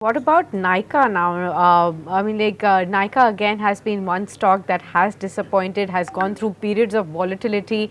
What about NYKAA now? NYKAA again has been one stock that has disappointed, has gone through periods of volatility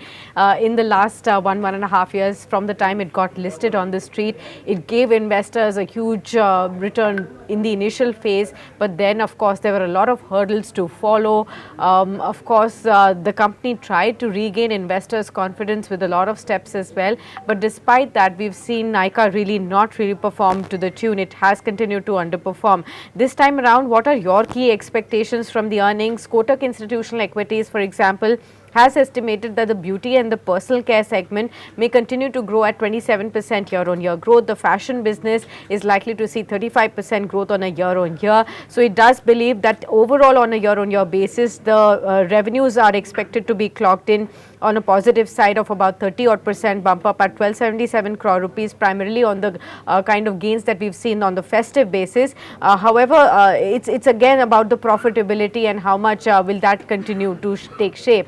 in the last 1.5 years from the time it got listed on the street. It gave investors a huge return in the initial phase, but then, of course, there were a lot of hurdles to follow. The company tried to regain investors' confidence with a lot of steps as well, but despite that, we've seen NYKAA really not really perform to the tune. It has continued to underperform. This time around, what are your key expectations from the earnings? Kotak Institutional Equities, for example, has estimated that the beauty and the personal care segment may continue to grow at 27% year-on-year growth. The fashion business is likely to see 35% growth on a year-on-year. So it does believe that overall on a year-on-year basis, the revenues are expected to be clocked in on a positive side of about 30% bump up at 1277 crore rupees, primarily on the kind of gains that we've seen on the festive basis. It's again about the profitability and how much will that continue to take shape.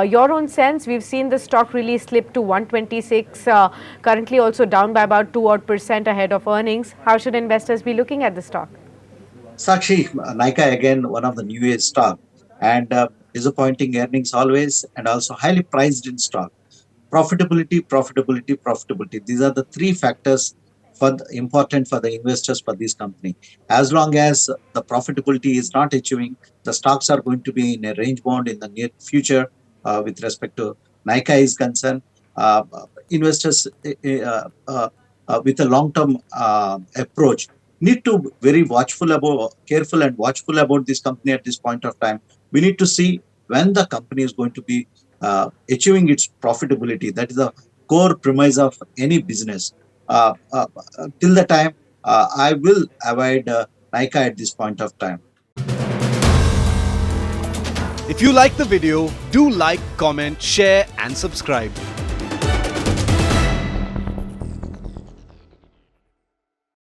Your own sense, we've seen the stock really slip to 126, currently also down by about 2% ahead of earnings. How should investors be looking at the stock? Sakshi, NYKAA again, one of the new age stock, and disappointing earnings always, and also highly priced in stock. Profitability, profitability, profitability. These are the three factors important for the investors for this company. As long as the profitability is not achieving, the stocks are going to be in a range bound in the near future. With respect to NYKAA is concerned, investors with a long term approach need to very careful and watchful about this company at this point of time. We need to see when the company is going to be achieving its profitability. That is the core premise of any business. Till the time, I will avoid NYKAA at this point of time. If you like the video, do like, comment, share and subscribe.